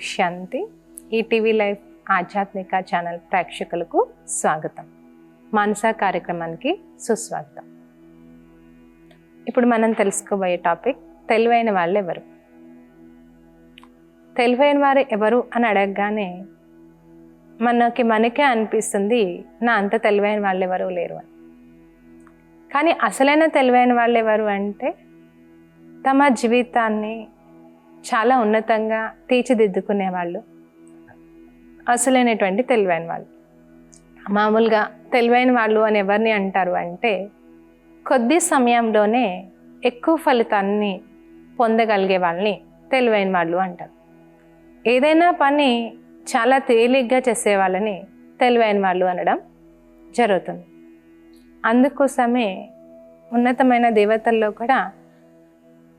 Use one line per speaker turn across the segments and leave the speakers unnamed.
శాంతి. ETV live ఆధ్యాత్మిక channel ప్రేక్షకులకు స్వాగతం. మానస కార్యక్రమానికి సుస్వాగతం. ఇప్పుడు మనం తెలుసుకోబోయే టాపిక్ తెలివైన వాళ్ళు ఎవరు. తెలివైన వారు ఎవరు అని అడగగానే మనకే అనిపిస్తుంది నా అంత తెలివైన వాళ్ళు ఎవరు లేరు అని. కానీ అసలైన తెలివైన వాళ్ళు ఎవరు అంటే తమ జీవితాన్ని చాలా ఉన్నతంగా తీర్చిదిద్దుకునే వాళ్ళు అసలైనటువంటి తెలివైన వాళ్ళు. మామూలుగా తెలివైన వాళ్ళు అని ఎవరిని అంటారు అంటే కొద్ది సమయంలోనే ఎక్కువ ఫలితాన్ని పొందగలిగే వాళ్ళని తెలివైన వాళ్ళు అంటారు. ఏదైనా పని చాలా తేలిగ్గా చేసే వాళ్ళని తెలివైన వాళ్ళు అనడం జరుగుతుంది. అందుకోసమే ఉన్నతమైన దేవతల్లో కూడా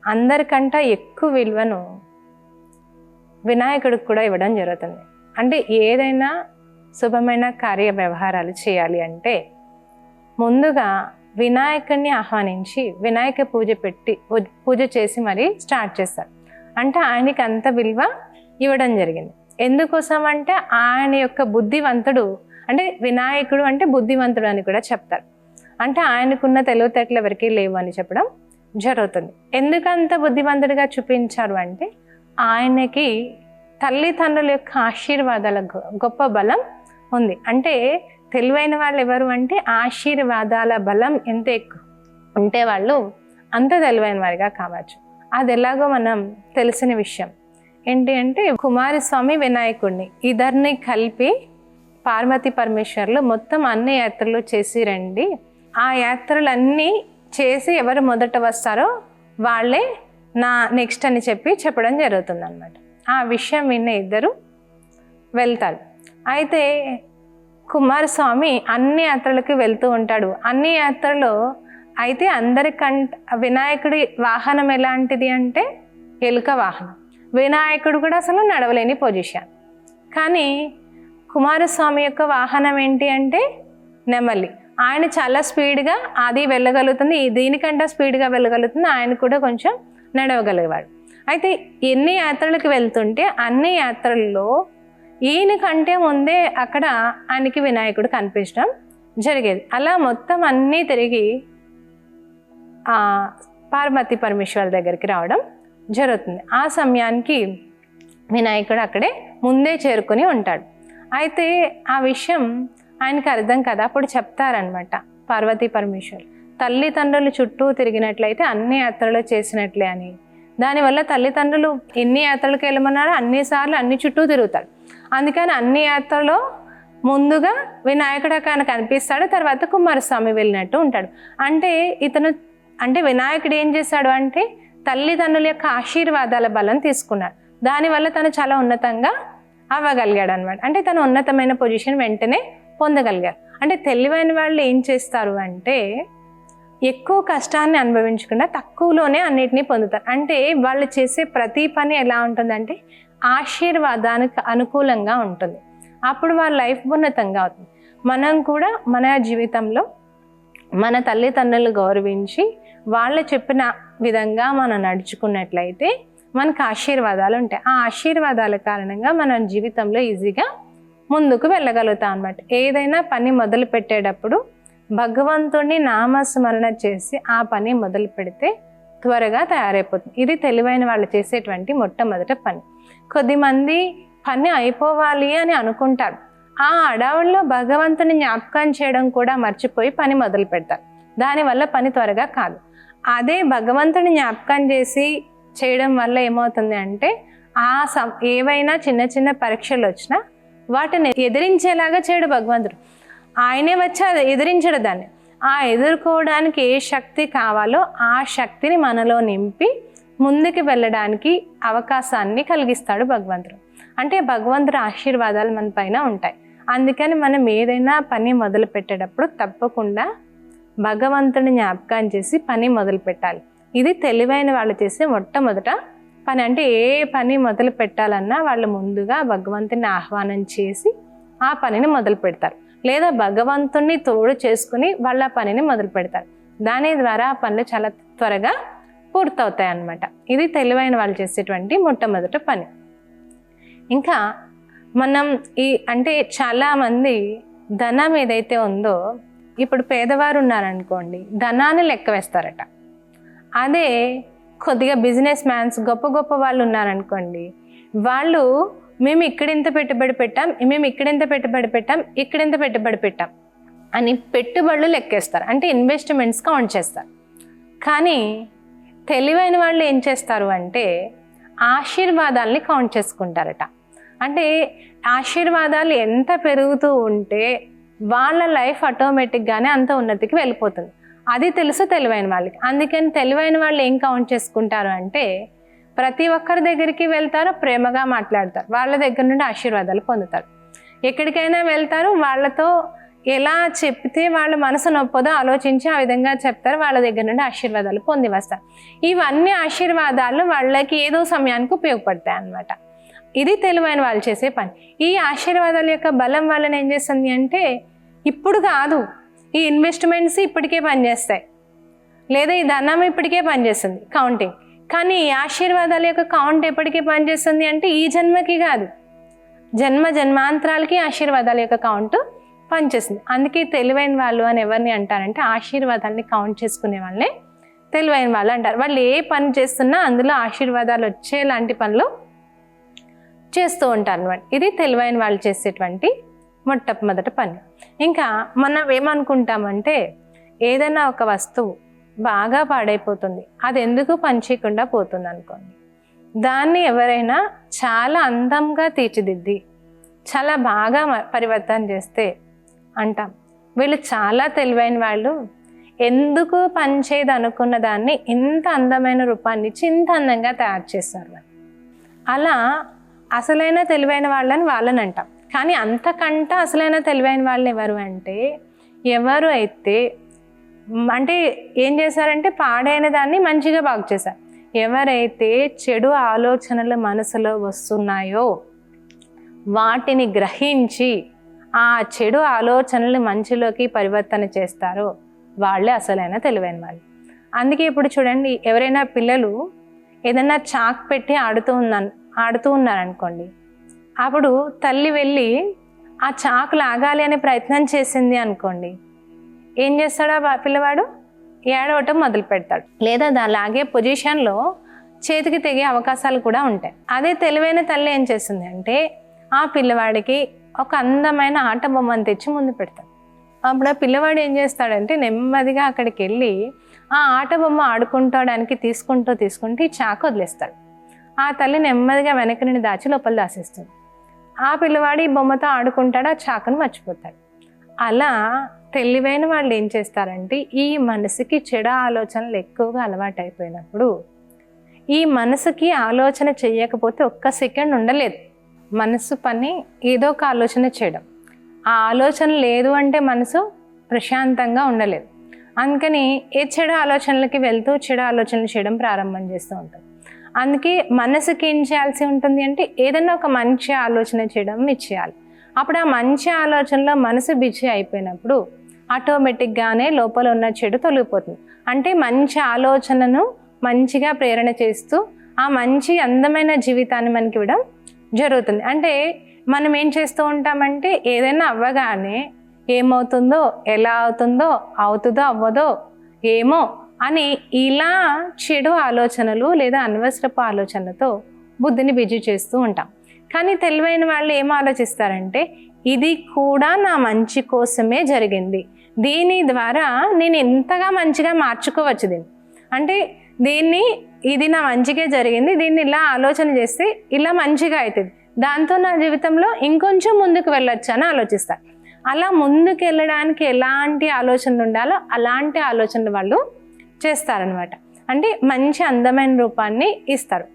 అందరికంటే ఎక్కువ విలువను వినాయకుడికి కూడా ఇవ్వడం జరుగుతుంది. అంటే ఏదైనా శుభమైన కార్య వ్యవహారాలు చేయాలి అంటే ముందుగా వినాయకుడిని ఆహ్వానించి వినాయక పూజ చేసి మరీ స్టార్ట్ చేస్తారు. అంటే ఆయనకి అంత విలువ ఇవ్వడం జరిగింది. ఎందుకోసం అంటే ఆయన యొక్క బుద్ధివంతుడు, అంటే వినాయకుడు అంటే బుద్ధివంతుడు అని కూడా చెప్తారు. అంటే ఆయనకున్న తెలివితేటలు ఎవరికీ లేవు అని చెప్పడం జరుగుతుంది. ఎందుకంత బుద్ధివంతుడిగా చూపించారు అంటే ఆయనకి తల్లిదండ్రుల యొక్క ఆశీర్వాదాల గొప్ప బలం ఉంది. అంటే తెలివైన వాళ్ళు ఎవరు అంటే ఆశీర్వాదాల బలం ఎంత ఎక్కువ ఉంటే వాళ్ళు అంత తెలివైన వారిగా కావచ్చు. అది ఎలాగో మనం తెలిసిన విషయం ఏంటి అంటే కుమారస్వామి వినాయకుడిని ఇద్దరిని కలిపి పార్వతీ పరమేశ్వర్లు మొత్తం అన్ని యాత్రలు చేసి రండి, ఆ యాత్రలన్నీ చేసి ఎవరు మొదట వస్తారో వాళ్ళే నా నెక్స్ట్ అని చెప్పడం జరుగుతుంది అన్నమాట. ఆ విషయం విన్న ఇద్దరు వెళ్తారు. అయితే కుమారస్వామి అన్ని యాత్రలకి వెళ్తూ ఉంటాడు. అన్ని యాత్రలో అయితే వినాయకుడి వాహనం ఎలాంటిది అంటే ఎలుక వాహనం. వినాయకుడు కూడా అసలు నడవలేని పొజిషన్. కానీ కుమారస్వామి యొక్క వాహనం ఏంటి అంటే నెమలి. ఆయన చాలా స్పీడ్గా అది వెళ్ళగలుగుతుంది, దీనికంటే స్పీడ్గా వెళ్ళగలుగుతుంది, ఆయన కూడా కొంచెం నడవగలిగేవాడు. అయితే ఎన్ని యాత్రలకు వెళ్తుంటే అన్ని యాత్రల్లో ఈయనకంటే ముందే అక్కడ ఆయనకి వినాయకుడు కనిపించడం జరిగేది. అలా మొత్తం అన్నీ తిరిగి పార్వతీ పరమేశ్వర్ దగ్గరికి రావడం జరుగుతుంది. ఆ సమయానికి వినాయకుడు అక్కడే ముందే చేరుకుని ఉంటాడు. అయితే ఆ విషయం ఆయనకి అర్థం కదా, అప్పుడు చెప్తారనమాట పార్వతీ పరమేశ్వర్ తల్లిదండ్రులు చుట్టూ తిరిగినట్లయితే అన్ని యాత్రలు చేసినట్లే అని. దానివల్ల తల్లిదండ్రులు ఎన్ని యాత్రలకు వెళ్ళమన్నారో అన్నిసార్లు అన్ని చుట్టూ తిరుగుతాడు. అందుకని అన్ని యాత్రలో ముందుగా వినాయకుడు అక్కడ కనిపిస్తాడు, తర్వాత కుమారస్వామి వెళ్ళినట్టు ఉంటాడు. అంటే వినాయకుడు ఏం చేశాడు అంటే తల్లిదండ్రుల యొక్క ఆశీర్వాదాల బలం తీసుకున్నాడు. దానివల్ల తను చాలా ఉన్నతంగా అవ్వగలిగాడు అనమాట. అంటే తను ఉన్నతమైన పొజిషన్ వెంటనే పొందగలిగారు. అంటే తెలివైన వాళ్ళు ఏం చేస్తారు అంటే ఎక్కువ కష్టాన్ని అనుభవించకుండా తక్కువలోనే అన్నిటినీ పొందుతారు. అంటే వాళ్ళు చేసే ప్రతి పని ఎలా ఉంటుందంటే ఆశీర్వాదానికి అనుకూలంగా ఉంటుంది. అప్పుడు వాళ్ళ లైఫ్ ఉన్నతంగా అవుతుంది. మనం కూడా మన జీవితంలో మన తల్లిదండ్రులు గౌరవించి వాళ్ళు చెప్పిన విధంగా మనం నడుచుకున్నట్లయితే మనకు ఆశీర్వాదాలు ఉంటాయి. ఆ ఆశీర్వాదాల కారణంగా మన జీవితంలో ఈజీగా ముందుకు వెళ్ళగలుగుతాం అన్నమాట. ఏదైనా పని మొదలు పెట్టేటప్పుడు భగవంతుడిని నామస్మరణ చేసి ఆ పని మొదలు పెడితే త్వరగా తయారైపోతుంది. ఇది తెలివైన వాళ్ళు చేసేటువంటి మొట్టమొదటి పని. కొద్దిమంది పని అయిపోవాలి అని అనుకుంటారు, ఆ అడవుల్లో భగవంతుని జ్ఞాపకం చేయడం కూడా మర్చిపోయి పని మొదలు పెడతారు. దానివల్ల పని త్వరగా కాదు. అదే భగవంతుని జ్ఞాపకం చేసి చేయడం వల్ల ఏమవుతుంది అంటే ఏవైనా చిన్న చిన్న పరీక్షలు వచ్చినా వాటిని ఎదిరించేలాగా చేయడు భగవంతుడు. ఆయనే వచ్చి అది ఎదిరించడు దాన్ని. ఆ ఎదుర్కోవడానికి ఏ శక్తి కావాలో ఆ శక్తిని మనలో నింపి ముందుకు వెళ్ళడానికి అవకాశాన్ని కలిగిస్తాడు భగవంతుడు. అంటే భగవంతుడి ఆశీర్వాదాలు మన పైన ఉంటాయి. అందుకని మనం ఏదైనా పని మొదలు పెట్టేటప్పుడు తప్పకుండా భగవంతుని జ్ఞాపకం చేసి పని మొదలు పెట్టాలి. ఇది తెలివైన వాళ్ళు చేసే మొట్టమొదట పని. అంటే ఏ పని మొదలు పెట్టాలన్నా వాళ్ళు ముందుగా భగవంతుని ఆహ్వానం చేసి ఆ పనిని మొదలు పెడతారు, లేదా భగవంతుని తోడు చేసుకుని వాళ్ళ పనిని మొదలు పెడతారు. దాని ద్వారా ఆ పనులు చాలా త్వరగా పూర్తవుతాయి అన్నమాట. ఇది తెలివైన వాళ్ళు చేసేటువంటి మొట్టమొదటి పని. ఇంకా మనం అంటే చాలామంది ధనం ఏదైతే ఉందో, ఇప్పుడు పేదవారు ఉన్నారనుకోండి, ధనాన్ని లెక్క వేస్తారట. అదే కొద్దిగా బిజినెస్ మ్యాన్స్ గొప్ప గొప్ప వాళ్ళు ఉన్నారనుకోండి, వాళ్ళు మేము ఇక్కడెంత పెట్టుబడి పెట్టాం, మేము ఇక్కడెంత పెట్టుబడి పెట్టాం, ఇక్కడెంత పెట్టుబడి పెట్టాం అని పెట్టుబడులు లెక్కేస్తారు. అంటే ఇన్వెస్ట్మెంట్స్ కౌంట్ చేస్తారు. కానీ తెలివైన వాళ్ళు ఏం చేస్తారు అంటే ఆశీర్వాదాలని కౌంట్ చేసుకుంటారట. అంటే ఆశీర్వాదాలు ఎంత పెరుగుతూ ఉంటే వాళ్ళ లైఫ్ ఆటోమేటిక్గానే అంత ఉన్నతికి వెళ్ళిపోతుంది. అది తెలుసు తెలివైన వాళ్ళకి. అందుకని తెలివైన వాళ్ళు ఏం కౌంట్ చేసుకుంటారు అంటే ప్రతి ఒక్కరి దగ్గరికి వెళ్తారు, ప్రేమగా మాట్లాడతారు, వాళ్ళ దగ్గర నుండి ఆశీర్వాదాలు పొందుతారు. ఎక్కడికైనా వెళ్తారు, వాళ్ళతో ఎలా చెప్తే వాళ్ళ మనసు నొప్పదో ఆలోచించి ఆ విధంగా చెప్తారు, వాళ్ళ దగ్గర నుండి ఆశీర్వాదాలు పొంది వస్తారు. ఇవన్నీ ఆశీర్వాదాలు వాళ్ళకి ఏదో సమయానికి ఉపయోగపడతాయి అన్నమాట. ఇది తెలివైన వాళ్ళు చేసే పని. ఈ ఆశీర్వాదాల యొక్క బలం వలన ఏం చేస్తుంది అంటే ఇప్పుడు కాదు, ఈ ఇన్వెస్ట్మెంట్స్ ఇప్పటికే పనిచేస్తాయి, లేదా ఈ ధనం ఇప్పటికే పనిచేస్తుంది కౌంటింగ్. కానీ ఈ ఆశీర్వాదాల యొక్క కౌంట్ ఎప్పటికీ పనిచేస్తుంది అంటే ఈ జన్మకి కాదు, జన్మాంతరాలకి ఆశీర్వాదాల యొక్క కౌంట్ పనిచేస్తుంది. అందుకే తెలివైన వాళ్ళు అని ఎవరిని అంటారంటే ఆశీర్వాదాలని కౌంట్ చేసుకునే వాళ్ళని తెలివైన వాళ్ళు అంటారు. వాళ్ళు ఏ పని చేస్తున్నా అందులో ఆశీర్వాదాలు వచ్చేలాంటి పనులు చేస్తూ ఉంటారు అన్నమాట. ఇది తెలివైన వాళ్ళు చేసేటువంటి మొట్టమొదటి పని. ఇంకా మనం ఏమనుకుంటామంటే ఏదైనా ఒక వస్తువు బాగా పాడైపోతుంది, అది ఎందుకు పనిచేయకుండా పోతుంది అనుకోండి, దాన్ని ఎవరైనా చాలా అందంగా తీర్చిదిద్ది చాలా బాగా పరివర్తన చేస్తే అంటాం వీళ్ళు చాలా తెలివైన వాళ్ళు, ఎందుకు పనిచేయదు అనుకున్న దాన్ని ఇంత అందమైన రూపాన్ని ఇచ్చి ఇంత అందంగా తయారు చేస్తారు. అలా అసలైన తెలివైన వాళ్ళని అంటాం. కానీ అంతకంట అసలైన తెలివైన వాళ్ళు ఎవరు అంటే ఎవరు అయితే అంటే ఏం చేశారంటే పాడైన దాన్ని మంచిగా బాగు చేశారు. ఎవరైతే చెడు ఆలోచనలు మనసులో వస్తున్నాయో వాటిని గ్రహించి ఆ చెడు ఆలోచనలు మంచిలోకి పరివర్తన చేస్తారో వాళ్ళే అసలైన తెలివైన వాళ్ళు. అందుకే ఇప్పుడు చూడండి, ఎవరైనా పిల్లలు ఏదైనా చాక్ పెట్టి ఆడుతూ ఉన్నారనుకోండి, అప్పుడు తల్లి వెళ్ళి ఆ చాకు లాగాలి అనే ప్రయత్నం చేసింది అనుకోండి, ఏం చేస్తాడు ఆ పిల్లవాడు? ఏడవటం మొదలు పెడతాడు, లేదా లాగే పొజిషన్లో చేతికి తెగే అవకాశాలు కూడా ఉంటాయి. అదే తెలివైన తల్లి ఏం చేస్తుంది అంటే ఆ పిల్లవాడికి ఒక అందమైన ఆట బొమ్మను తెచ్చి ముందు పెడతాడు. అప్పుడు ఆ పిల్లవాడు ఏం చేస్తాడంటే నెమ్మదిగా అక్కడికి వెళ్ళి ఆ ఆట బొమ్మ ఆడుకుంటాడానికి తీసుకుంటూ ఈ చాకు వదిలేస్తాడు. ఆ తల్లి నెమ్మదిగా వెనక నుండి దాచి లోపల దాసేస్తుంది. ఆ పిల్లవాడు ఈ బొమ్మతో ఆడుకుంటాడు, ఆ చాకును మర్చిపోతాడు. అలా తెలివైన వాళ్ళు ఏం చేస్తారంటే ఈ మనసుకి చెడు ఆలోచనలు ఎక్కువగా అలవాటు అయిపోయినప్పుడు ఈ మనసుకి ఆలోచన చేయకపోతే ఒక్క సెకండ్ ఉండలేదు. మనసు పని ఏదో ఒక ఆలోచన చేయడం, ఆ ఆలోచన లేదు అంటే మనసు ప్రశాంతంగా ఉండలేదు. అందుకని ఏ చెడు ఆలోచనలకి వెళ్తూ చెడు ఆలోచనలు చేయడం ప్రారంభం చేస్తూ ఉంటుంది. అందుకే మనసుకి ఏం చేయాల్సి ఉంటుంది అంటే ఏదైనా ఒక మంచి ఆలోచన చేయడం ఇచ్చేయాలి. అప్పుడు ఆ మంచి ఆలోచనలో మనసు బిజీ అయిపోయినప్పుడు ఆటోమేటిక్గానే లోపల ఉన్న చెడు తొలగిపోతుంది. అంటే మంచి ఆలోచనను మంచిగా ప్రేరణ చేస్తూ ఆ మంచి అందమైన జీవితాన్ని మనకి ఇవ్వడం జరుగుతుంది. అంటే మనం ఏం చేస్తూ ఉంటామంటే ఏదైనా అవ్వగానే ఏమవుతుందో, ఎలా అవుతుందో, అవుతుందో అవ్వదో ఏమో అని ఇలా చెడు ఆలోచనలు లేదా అనవసరపు ఆలోచనలతో బుద్ధిని బిజీ చేస్తూ ఉంటాం. కానీ తెలివైన వాళ్ళు ఏం ఆలోచిస్తారంటే ఇది కూడా నా మంచి కోసమే జరిగింది, దీని ద్వారా నేను ఎంతగా మంచిగా మార్చుకోవచ్చు దీన్ని, అంటే ఇది నా మంచిగా జరిగింది, దీన్ని ఇలా ఆలోచన చేస్తే ఇలా మంచిగా అవుతుంది, దాంతో నా జీవితంలో ఇంకొంచెం ముందుకు వెళ్ళొచ్చు అని ఆలోచిస్తారు. అలా ముందుకు వెళ్ళడానికి ఎలాంటి ఆలోచనలు ఉండాలో అలాంటి ఆలోచనలు వాళ్ళు చేస్తారనమాట. అంటే మంచి అందమైన రూపాన్ని ఇస్తారు.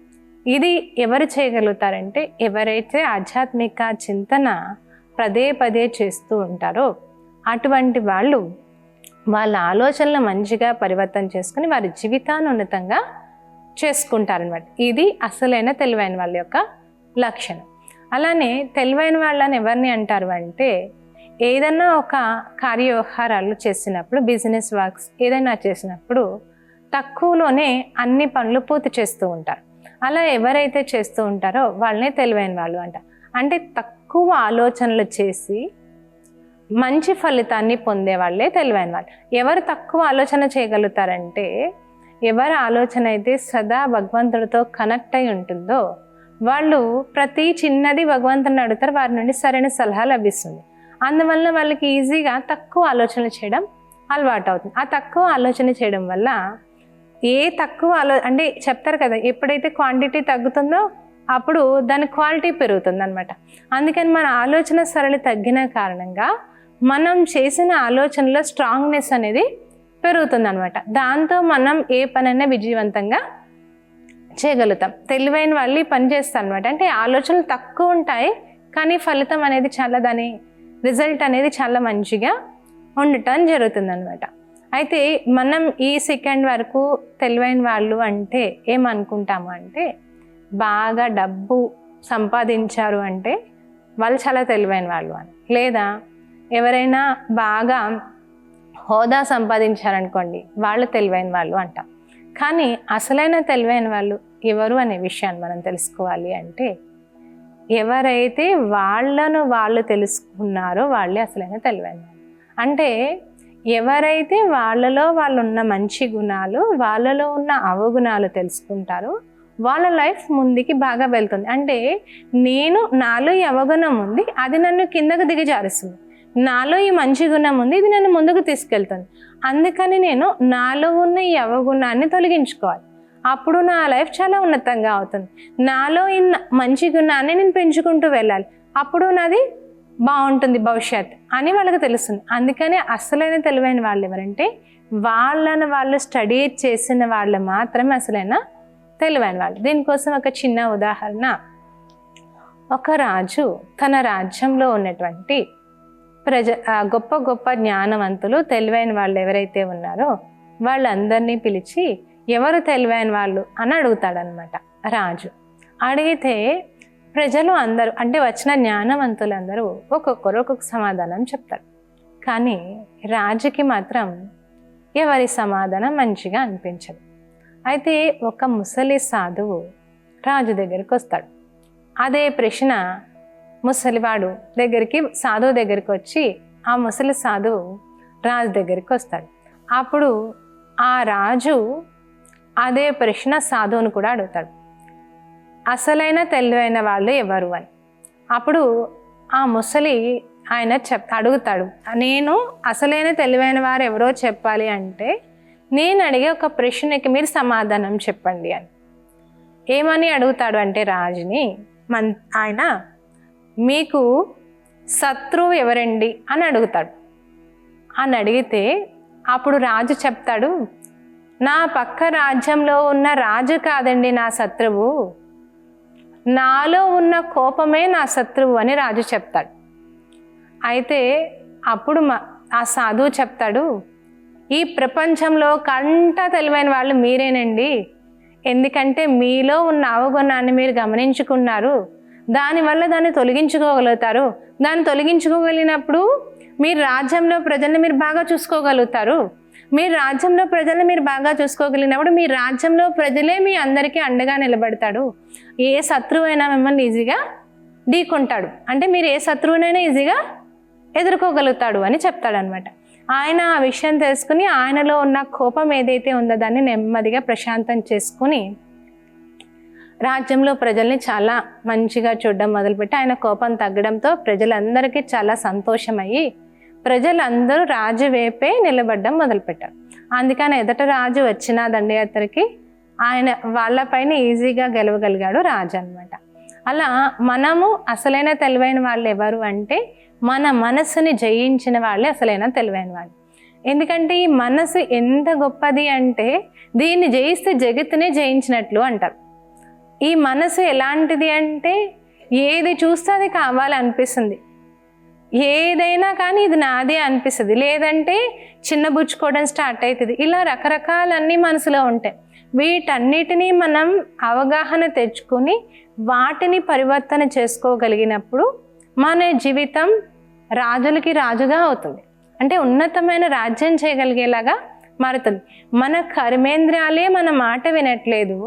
ఇది ఎవరు చేయగలుగుతారంటే ఎవరైతే ఆధ్యాత్మిక చింతన పదే చేస్తూ ఉంటారో అటువంటి వాళ్ళు వాళ్ళ ఆలోచనలు మంచిగా పరివర్తన చేసుకుని వారి జీవితాన్ని ఉన్నతంగా చేసుకుంటారనమాట. ఇది అసలైన తెలివైన వాళ్ళ యొక్క లక్షణం. అలానే తెలివైన వాళ్ళని ఎవరిని అంటారు అంటే ఏదైనా ఒక కార్యవ్యవహారాలు చేసినప్పుడు, బిజినెస్ వర్క్స్ ఏదైనా చేసినప్పుడు తక్కువలోనే అన్ని పనులు పూర్తి చేస్తూ ఉంటారు. అలా ఎవరైతే చేస్తూ ఉంటారో వాళ్ళనే తెలివైన వాళ్ళు అంటారు. అంటే తక్కువ ఆలోచనలు చేసి మంచి ఫలితాన్ని పొందేవాళ్ళే తెలివైన వాళ్ళు. ఎవరు తక్కువ ఆలోచన చేయగలుగుతారంటే, ఎవరి ఆలోచన అయితే సదా భగవంతుడితో కనెక్ట్ అయి ఉంటుందో వాళ్ళు ప్రతి చిన్నది భగవంతుని అడుగుతారు, వారి నుండి సరైన సలహా లభిస్తుంది. అందువల్ల వాళ్ళకి ఈజీగా తక్కువ ఆలోచనలు చేయడం అలవాటు అవుతుంది. ఆ తక్కువ ఆలోచన చేయడం వల్ల అంటే చెప్తారు కదా, ఎప్పుడైతే క్వాంటిటీ తగ్గుతుందో అప్పుడు దాని క్వాలిటీ పెరుగుతుంది అనమాట. అందుకని మన ఆలోచన సరళి తగ్గిన కారణంగా మనం చేసిన ఆలోచనలో స్ట్రాంగ్నెస్ అనేది పెరుగుతుంది అనమాట. దాంతో మనం ఏ పనైనా విజయవంతంగా చేయగలుగుతాం. తెలివైన వాళ్ళు ఈ పని చేస్తారు అనమాట. అంటే ఆలోచనలు తక్కువ ఉంటాయి కానీ ఫలితం అనేది దాని రిజల్ట్ అనేది చాలా మంచిగా ఉండటం జరుగుతుంది అనమాట. అయితే మనం ఈ సెకండ్ వరకు తెలివైన వాళ్ళు అంటే ఏమనుకుంటాము అంటే, బాగా డబ్బు సంపాదించారు అంటే వాళ్ళు చాలా తెలివైన వాళ్ళు అని, లేదా ఎవరైనా బాగా హోదా సంపాదించారనుకోండి వాళ్ళు తెలివైన వాళ్ళు అంటాం. కానీ అసలైన తెలివైన వాళ్ళు ఎవరు అనే విషయాన్ని మనం తెలుసుకోవాలి అంటే, ఎవరైతే వాళ్ళను వాళ్ళు తెలుసుకున్నారో వాళ్ళే అసలైన తెలివైన వాళ్ళు. అంటే ఎవరైతే వాళ్ళలో వాళ్ళు ఉన్న మంచి గుణాలు, వాళ్ళలో ఉన్న అవగుణాలు తెలుసుకుంటారో వాళ్ళ లైఫ్ ముందుకి బాగా వెళ్తుంది. అంటే నాలో ఈ అవగుణం ఉంది, అది నన్ను కిందకు దిగజారుస్తుంది. నాలో ఈ మంచి గుణం ఉంది, ఇది నన్ను ముందుకు తీసుకెళ్తుంది. అందుకని నేను నాలో ఉన్న ఈ అవగుణాన్ని తొలగించుకోవాలి. అప్పుడు నా లైఫ్ చాలా ఉన్నతంగా అవుతుంది. నాలో ఈ మంచి గుణాన్ని నేను పెంచుకుంటూ వెళ్ళాలి, అప్పుడు నాది బాగుంటుంది భవిష్యత్ అని వాళ్ళకి తెలుస్తుంది. అందుకని అసలైన తెలివైన వాళ్ళు ఎవరంటే, వాళ్ళను వాళ్ళు స్టడీ చేసిన వాళ్ళు మాత్రమే అసలైన తెలివైన వాళ్ళు. దీనికోసం ఒక చిన్న ఉదాహరణ. ఒక రాజు తన రాజ్యంలో ఉన్నటువంటి గొప్ప గొప్ప జ్ఞానవంతులు తెలివైన వాళ్ళు ఎవరైతే ఉన్నారో వాళ్ళందరినీ పిలిచి ఎవరు తెలివైన వాళ్ళు అని అడుగుతాడనమాట రాజు. అడిగితే ప్రజలు అందరూ, అంటే వచ్చిన జ్ఞానవంతులందరూ ఒక్కొక్కరు ఒక్కొక్క సమాధానం చెప్తారు. కానీ రాజుకి మాత్రం ఎవరి సమాధానం మంచిగా అనిపించదు. అయితే ఒక ముసలి సాధువు రాజు దగ్గరికి వస్తాడు. అదే ప్రశ్న ముసలివాడు సాధువు దగ్గరికి వచ్చి ఆ ముసలి సాధువు రాజు దగ్గరికి వస్తాడు. అప్పుడు ఆ రాజు అదే ప్రశ్న సాధువును కూడా అడుగుతాడు, అసలైన తెలివైన వాళ్ళు ఎవరు అని. అప్పుడు ఆ ముసలి ఆయన అడుగుతాడు, నేను అసలైన తెలివైన వారు ఎవరో చెప్పాలి అంటే నేను అడిగే ఒక ప్రశ్నకి మీరు సమాధానం చెప్పండి అని. ఏమని అడుగుతాడు అంటే రాజుని ఆయన, మీకు శత్రువు ఎవరండి అని అడుగుతాడు. అని అడిగితే అప్పుడు రాజు చెప్తాడు, నా పక్క రాజ్యంలో ఉన్న రాజు కాదండి నా శత్రువు, నాలో ఉన్న కోపమే నా శత్రువు అని రాజు చెప్తాడు. అయితే అప్పుడు ఆ సాధువు చెప్తాడు, ఈ ప్రపంచంలో కంటా తెలివైన వాళ్ళు మీరేనండి. ఎందుకంటే మీలో ఉన్న అవగుణాన్ని మీరు గమనించుకున్నారు, దానివల్ల దాన్ని తొలగించుకోగలుగుతారు. దాన్ని తొలగించుకోగలిగినప్పుడు మీరు రాజ్యంలో ప్రజల్ని మీరు బాగా చూసుకోగలుగుతారు. మీరు రాజ్యంలో ప్రజల్ని మీరు బాగా చూసుకోగలిగినప్పుడు మీ రాజ్యంలో ప్రజలే మీ అందరికీ అండగా నిలబడతాడు. ఏ శత్రువైనా మిమ్మల్ని ఈజీగా ఢీకొంటాడు, అంటే మీరు ఏ శత్రువునైనా ఈజీగా ఎదుర్కోగలుగుతాడు అని చెప్తాడనమాట. ఆయన ఆ విషయం తెలుసుకుని ఆయనలో ఉన్న కోపం ఏదైతే ఉందో దాన్ని నెమ్మదిగా ప్రశాంతం చేసుకుని రాజ్యంలో ప్రజల్ని చాలా మంచిగా చూడడం మొదలుపెట్టి ఆయన కోపం తగ్గడంతో ప్రజలందరికీ చాలా సంతోషమయ్యి ప్రజలందరూ రాజు వైపే నిలబడడం మొదలుపెట్టారు. అందుకని ఎదుట రాజు వచ్చిన దండయాత్రకి ఆయన వాళ్ళపైన ఈజీగా గెలవగలిగాడు రాజు అనమాట. అలా మనము అసలైన తెలివైన వాళ్ళు ఎవరు అంటే, మన మనసుని జయించిన వాళ్ళే అసలైన తెలివైన వాళ్ళు. ఎందుకంటే ఈ మనసు ఎంత గొప్పది అంటే, దీన్ని జయిస్తే జగత్తునే జయించినట్లు అంటారు. ఈ మనసు ఎలాంటిది అంటే, ఏది చూస్తే అది కావాలనిపిస్తుంది, ఏదైనా కానీ ఇది నాదే అనిపిస్తుంది, లేదంటే చిన్నబుచ్చుకోవడం స్టార్ట్ అవుతుంది. ఇలా రకరకాలన్నీ మనసులో ఉంటాయి. వీటన్నిటినీ మనం అవగాహన తెచ్చుకొని వాటిని పరివర్తన చేసుకోగలిగినప్పుడు మన జీవితం రాజులకి రాజుగా అవుతుంది, అంటే ఉన్నతమైన రాజ్యం చేయగలిగేలాగా మారుతుంది. మన కర్మేంద్రియాలే మన మాట వినట్లేదు,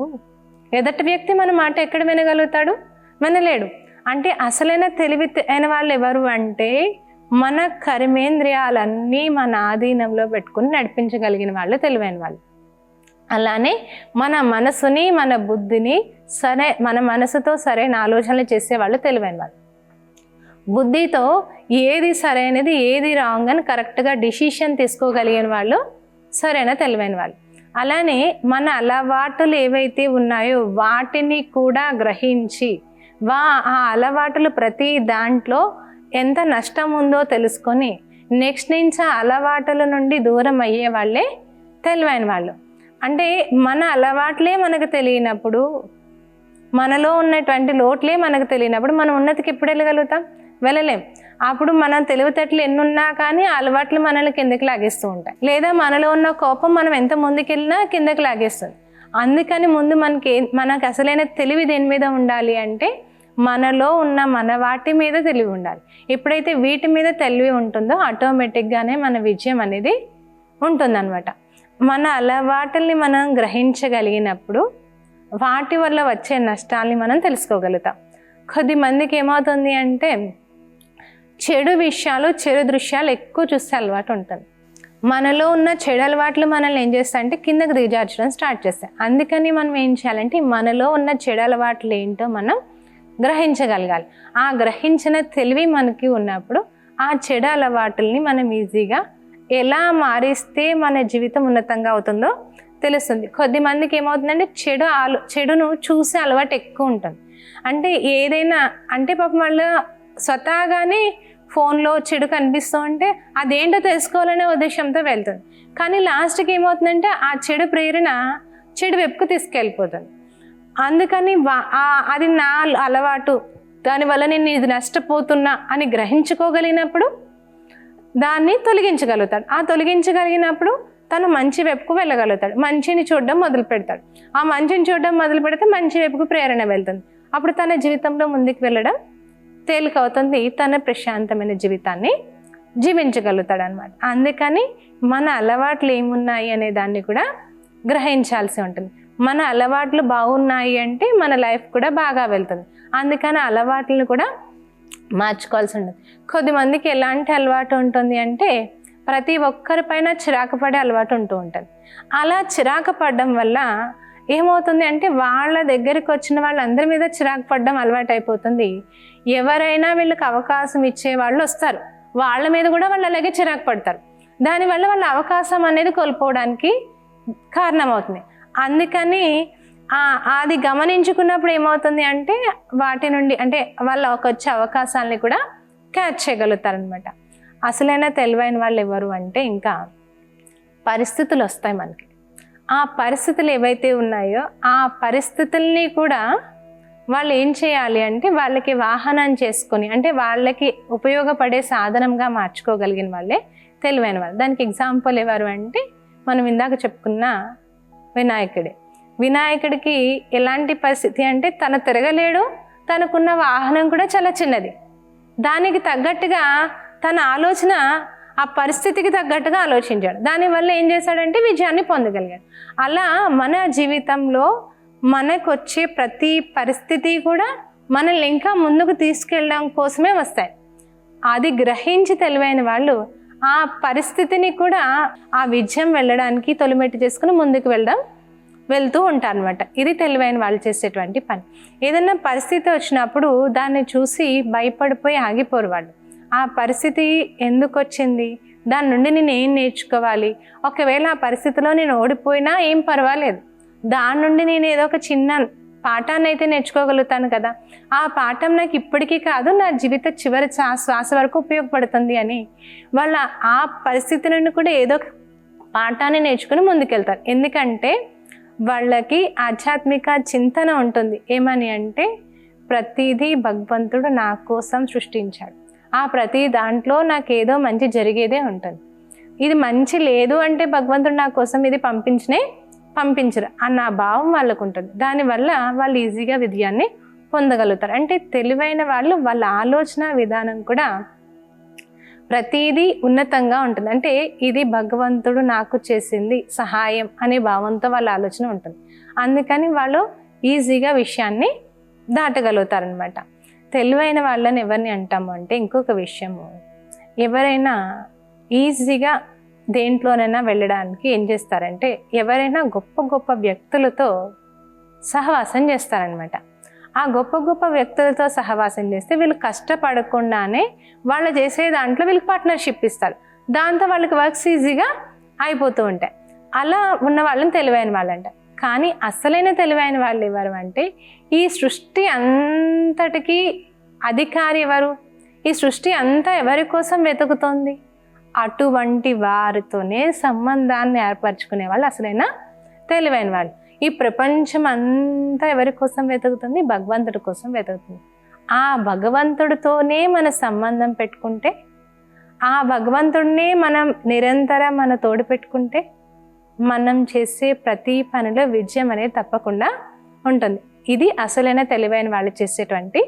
ఎదటి వ్యక్తి మన మాట ఎక్కడ వినగలుగుతాడు? వినలేడు. అంటే అసలైన తెలివి అయిన వాళ్ళు ఎవరు అంటే మన కర్మేంద్రియాలన్నీ మన ఆధీనంలో పెట్టుకుని నడిపించగలిగిన వాళ్ళు తెలివైన వాళ్ళు. అలానే మన మనసుని మన బుద్ధిని మన మనసుతో సరైన ఆలోచనలు చేసేవాళ్ళు తెలివైన వాళ్ళు. బుద్ధితో ఏది సరైనది ఏది రాంగ్ అని కరెక్ట్గా డిసిషన్ తీసుకోగలిగిన వాళ్ళు సరైన తెలివైన వాళ్ళు. అలానే మన అలవాటులు ఏవైతే ఉన్నాయో వాటిని కూడా గ్రహించి ఆ అలవాటులు ప్రతి దాంట్లో ఎంత నష్టం ఉందో తెలుసుకొని నెక్స్ట్ నుంచి ఆ అలవాటుల నుండి దూరం అయ్యే వాళ్ళే తెలివైన వాళ్ళు. అంటే మన అలవాట్లే మనకు తెలియనప్పుడు, మనలో ఉన్నటువంటి లోట్లే మనకు తెలియనప్పుడు మనం ఉన్నతికి ఎప్పుడు వెళ్ళగలుగుతాం? వెళ్ళలేం. అప్పుడు మనం తెలివితేటలు ఎన్నున్నా కానీ అలవాట్లు మనల్ని కిందకి లాగేస్తూ ఉంటాయి. లేదా మనలో ఉన్న కోపం మనం ఎంత ముందుకెళ్ళినా కిందకి లాగేస్తుంది. అందుకని ముందు మనకు అసలైన తెలివి దేని మీద ఉండాలి అంటే మనలో ఉన్న మన వాటి మీద తెలివి ఉండాలి. ఎప్పుడైతే వీటి మీద తెలివి ఉంటుందో ఆటోమేటిక్గానే మన విజయం అనేది ఉంటుందన్నమాట. మన అలవాటుల్ని మనం గ్రహించగలిగినప్పుడు వాటి వల్ల వచ్చే నష్టాల్ని మనం తెలుసుకోగలుగుతాం. కొద్దిమందికి ఏమవుతుంది అంటే చెడు విషయాలు, చెడు దృశ్యాలు ఎక్కువ చూస్తే అలవాటు ఉంటుంది. మనలో ఉన్న చెడు అలవాట్లు మనల్ని ఏం చేస్తాయంటే కిందకు దిగజార్చడం స్టార్ట్ చేస్తాయి. అందుకని మనం ఏం చేయాలంటే మనలో ఉన్న చెడు అలవాట్లు ఏంటో మనం గ్రహించగలగాలి. ఆ గ్రహించిన తెలివి మనకి ఉన్నప్పుడు ఆ చెడు అలవాటుల్ని మనం ఈజీగా ఎలా మారిస్తే మన జీవితం ఉన్నతంగా అవుతుందో తెలుస్తుంది. కొద్దిమందికి ఏమవుతుందంటే చెడును చూసే అలవాటు ఎక్కువ ఉంటుంది. అంటే ఏదైనా అంటే పాపం వాళ్ళు స్వతహాగానే ఫోన్లో చెడు కనిపిస్తూ ఉంటే అదేంటో తెలుసుకోవాలనే ఉద్దేశంతో వెళ్తుంది. కానీ లాస్ట్కి ఏమవుతుందంటే ఆ చెడు ప్రేరణ చెడు వైపుకు తీసుకెళ్ళిపోతుంది. అందుకని అది నా అలవాటు, దానివల్ల నేను ఇది నష్టపోతున్నా అని గ్రహించుకోగలిగినప్పుడు దాన్ని తొలగించగలుగుతాడు. ఆ తొలగించగలిగినప్పుడు తను మంచి వైపుకు వెళ్ళగలుగుతాడు. మంచిని చూడడం మొదలు పెడతాడు. ఆ మంచిని చూడడం మొదలు పెడితే మంచి వైపుకు ప్రేరణ వెళ్తుంది. అప్పుడు తన జీవితంలో ముందుకు వెళ్ళడం తేలికవుతుంది. తన ప్రశాంతమైన జీవితాన్ని జీవించగలుగుతాడు అనమాట. అందుకని మన అలవాట్లు ఏమున్నాయి అనే దాన్ని కూడా గ్రహించాల్సి ఉంటుంది. మన అలవాట్లు బాగున్నాయి అంటే మన లైఫ్ కూడా బాగా వెళ్తుంది. అందుకని అలవాట్లను కూడా మార్చుకోవాల్సి ఉంటుంది. కొద్దిమందికి ఎలాంటి అలవాటు ఉంటుంది అంటే ప్రతి ఒక్కరిపైన చిరాకు పడే అలవాటు ఉంటూ ఉంటుంది. అలా చిరాకు పడడం వల్ల ఏమవుతుంది అంటే వాళ్ళ దగ్గరికి వచ్చిన వాళ్ళందరి మీద చిరాకు పడడం అలవాటు అయిపోతుంది. ఎవరైనా వీళ్ళకి అవకాశం ఇచ్చే వాళ్ళు వస్తారు, వాళ్ళ మీద కూడా వాళ్ళు అలాగే చిరాకు పడతారు. దానివల్ల వాళ్ళ అవకాశం అనేది కోల్పోవడానికి కారణమవుతుంది. అందుకని అది గమనించుకున్నప్పుడు ఏమవుతుంది అంటే వాటి నుండి అంటే వాళ్ళకి వచ్చే అవకాశాలని కూడా క్యాచ్ చేయగలుగుతారనమాట. అసలైన తెలివైన వాళ్ళు ఎవరు అంటే ఇంకా పరిస్థితులు వస్తాయి మనకి. ఆ పరిస్థితులు ఏవైతే ఉన్నాయో ఆ పరిస్థితుల్ని కూడా వాళ్ళు ఏం చేయాలి అంటే వాళ్ళకి వాహనం చేసుకొని అంటే వాళ్ళకి ఉపయోగపడే సాధనంగా మార్చుకోగలిగిన వాళ్ళే తెలివైన వాళ్ళు. దానికి ఎగ్జాంపుల్ ఎవరు అంటే మనం ఇందాక చెప్పుకున్న వినాయకుడే. వినాయకుడికి ఎలాంటి పరిస్థితి అంటే తను తిరగలేడు, తనకున్న వాహనం కూడా చాలా చిన్నది. దానికి తగ్గట్టుగా తన ఆలోచన ఆ పరిస్థితికి తగ్గట్టుగా ఆలోచించాడు. దానివల్ల ఏం చేశాడంటే విజయాన్ని పొందగలిగాడు. అలా మన జీవితంలో మనకు వచ్చే ప్రతి పరిస్థితి కూడా మనల్ని ఇంకా ముందుకు తీసుకెళ్ళడం కోసమే వస్తాయి. అది గ్రహించి తెలివైన వాళ్ళు ఆ పరిస్థితిని కూడా ఆ విజయం వెళ్ళడానికి తొలిమెట్టు చేసుకుని ముందుకు వెళ్తూ ఉంటారు అనమాట. ఇది తెలివైన వాళ్ళు చేసేటువంటి పని. ఏదైనా పరిస్థితి వచ్చినప్పుడు దాన్ని చూసి భయపడిపోయి ఆగిపోరు వాళ్ళు. ఆ పరిస్థితి ఎందుకు వచ్చింది, దాని నుండి నేను ఏం నేర్చుకోవాలి, ఒకవేళ ఆ పరిస్థితిలో నేను ఓడిపోయినా ఏం పర్వాలేదు, దాని నుండి నేను ఏదో ఒక చిన్న పాఠాన్ని అయితే నేర్చుకోగలుగుతాను కదా, ఆ పాఠం నాకు ఇప్పటికీ కాదు నా జీవిత చివరి శ్వాస వరకు ఉపయోగపడుతుంది అని వాళ్ళ ఆ పరిస్థితి నుండి కూడా ఏదో ఒక పాఠాన్ని నేర్చుకుని ముందుకెళ్తారు. ఎందుకంటే వాళ్ళకి ఆధ్యాత్మిక చింతన ఉంటుంది. ఏమని అంటే ప్రతిదీ భగవంతుడు నా కోసం సృష్టించాడు, ఆ ప్రతి దాంట్లో నాకేదో మంచి జరిగేదే ఉంటుంది. ఇది మంచి లేదు అంటే భగవంతుడు నా కోసం ఇది పంపించరు అన్న భావం వాళ్ళకు ఉంటుంది. దానివల్ల వాళ్ళు ఈజీగా విజయాన్ని పొందగలుగుతారు. అంటే తెలివైన వాళ్ళు వాళ్ళ ఆలోచన విధానం కూడా ప్రతిదీ ఉన్నతంగా ఉంటుంది. అంటే ఇది భగవంతుడు నాకు చేసింది సహాయం అనే భావంతో వాళ్ళ ఆలోచన ఉంటుంది. అందుకని వాళ్ళు ఈజీగా విషయాన్ని దాటగలుగుతారనమాట. తెలివైన వాళ్ళని ఎవరిని అంటాము అంటే, ఇంకొక విషయము, ఎవరైనా ఈజీగా దేంట్లోనైనా వెళ్ళడానికి ఏం చేస్తారంటే, ఎవరైనా గొప్ప గొప్ప వ్యక్తులతో సహవాసం చేస్తారనమాట. ఆ గొప్ప గొప్ప వ్యక్తులతో సహవాసం చేస్తే వీళ్ళు కష్టపడకుండానే వాళ్ళు చేసే దాంట్లో వీళ్ళకి పార్ట్నర్షిప్ ఇస్తారు. దాంతో వాళ్ళకి వర్క్స్ ఈజీగా అయిపోతూ ఉంటాయి. అలా ఉన్న వాళ్ళని తెలివైన వాళ్ళు అంటారు. కానీ అసలైన తెలివైన వాళ్ళు ఎవరు అంటే, ఈ సృష్టి అంతటికీ అధికారి ఎవరు? ఈ సృష్టి అంతా ఎవరి కోసం వెతుకుతోంది? అటువంటి వారితోనే సంబంధాన్ని ఏర్పరచుకునే వాళ్ళు అసలైన తెలివైన వాళ్ళు. ఈ ప్రపంచం అంతా ఎవరి కోసం వెతుకుతుంది? భగవంతుడి కోసం వెతుకుతుంది. ఆ భగవంతుడితోనే మన సంబంధం పెట్టుకుంటే, ఆ భగవంతుడినే మనం నిరంతరం మన తోడు పెట్టుకుంటే, మనం చేసే ప్రతి పనిలో విజయం అనేది తప్పకుండా ఉంటుంది. ఇది అసలైన తెలివైన వాళ్ళు చేసేటువంటి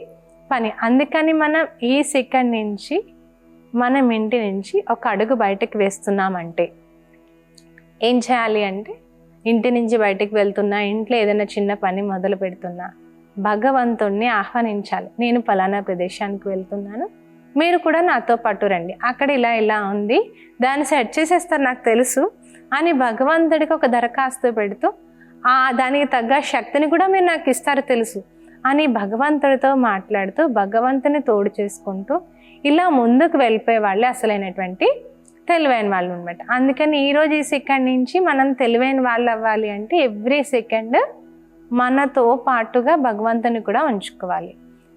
పని. అందుకని మనం ఈ సెకండ్ నుంచి మనం ఇంటి నుంచి ఒక అడుగు బయటకు వేస్తున్నామంటే ఏం చేయాలి అంటే, ఇంటి నుంచి బయటకు వెళ్తున్నా, ఇంట్లో ఏదైనా చిన్న పని మొదలు పెడుతున్నా, భగవంతుణ్ణి ఆహ్వానించాలి. నేను పలానా ప్రదేశానికి వెళ్తున్నాను, మీరు కూడా నాతో పాటు రండి, అక్కడ ఇలా ఇలా ఉంది, దాన్ని సెట్ చేసేస్తారు నాకు తెలుసు అని భగవంతుడికి ఒక దరఖాస్తు పెడుతూ, దానికి తగ్గ శక్తిని కూడా మీరు నాకు ఇస్తారు తెలుసు అని భగవంతుడితో మాట్లాడుతూ, భగవంతుని తోడు చేసుకుంటూ ఇలా ముందుకు వెళ్ళిపోయే వాళ్ళే అసలైనటువంటి తెలివైన వాళ్ళు అనమాట. అందుకని ఈరోజు ఈ సెకండ్ నుంచి మనం తెలివైన వాళ్ళు అవ్వాలి అంటే, ఎవ్రీ సెకండ్ మనతో పాటుగా భగవంతుని కూడా ఉంచుకోవాలి.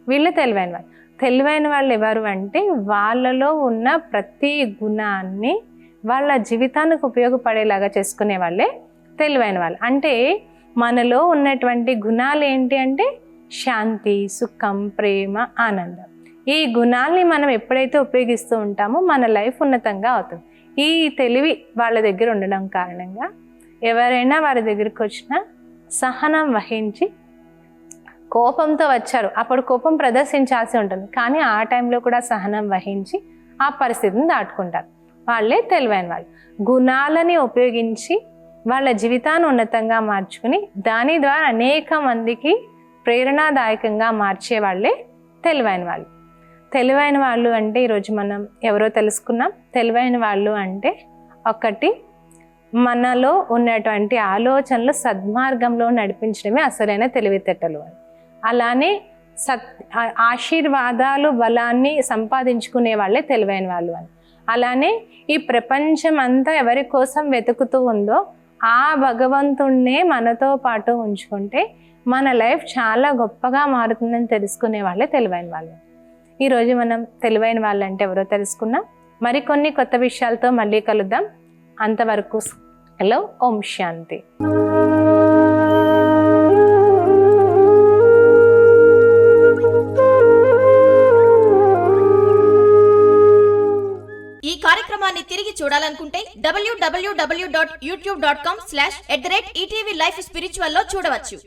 వీళ్ళు తెలివైన వాళ్ళు. తెలివైన వాళ్ళు ఎవరు అంటే, వాళ్ళలో ఉన్న ప్రతి గుణాన్ని వాళ్ళ జీవితానికి ఉపయోగపడేలాగా చేసుకునే వాళ్ళే తెలివైన వాళ్ళు. అంటే మనలో ఉన్నటువంటి గుణాలు ఏంటి అంటే, శాంతి, సుఖం, ప్రేమ, ఆనందం. ఈ గుణాల్ని మనం ఎప్పుడైతే ఉపయోగిస్తూ ఉంటామో మన లైఫ్ ఉన్నతంగా అవుతుంది. ఈ తెలివి వాళ్ళ దగ్గర ఉండడం కారణంగా ఎవరైనా వారి దగ్గరికి వచ్చినా సహనం వహించి, కోపంతో వచ్చారు అప్పుడు కోపం ప్రదర్శించాల్సి ఉంటుంది, కానీ ఆ టైంలో కూడా సహనం వహించి ఆ పరిస్థితిని దాటుకుంటారు. వాళ్ళే తెలివైన వాళ్ళు. గుణాలని ఉపయోగించి వాళ్ళ జీవితాన్ని ఉన్నతంగా మార్చుకుని దాని ద్వారా అనేక మందికి ప్రేరణాదాయకంగా మార్చే వాళ్ళే తెలివైన వాళ్ళు. తెలివైన వాళ్ళు అంటే ఈరోజు మనం ఎవరో తెలుసుకున్నాం. తెలివైన వాళ్ళు అంటే, ఒకటి, మనలో ఉన్నటువంటి ఆలోచనలు సద్మార్గంలో నడిపించడమే అసలైన తెలివితేటలు అని. అలానే ఆశీర్వాదాలు, బలాన్ని సంపాదించుకునే వాళ్ళే తెలివైన వాళ్ళు అని. అలానే ఈ ప్రపంచం అంతా ఎవరి కోసం వెతుకుతూ ఉందో ఆ భగవంతుణ్ణే మనతో పాటు ఉంచుకుంటే మన లైఫ్ చాలా గొప్పగా మారుతుందని తెలుసుకునే వాళ్ళే తెలివైన వాళ్ళు. ఈరోజు మనం తెలివైన వాళ్ళంటే ఎవరో తెలుసుకున్నాం. మరికొన్ని కొత్త విషయాలతో మళ్ళీ కలుద్దాం. అంతవరకు హలో, ఓం శాంతి.
ఈ కార్యక్రమాన్ని తిరిగి చూడాలనుకుంటే www.youtube.com/ETV Life Spiritual లో చూడవచ్చు.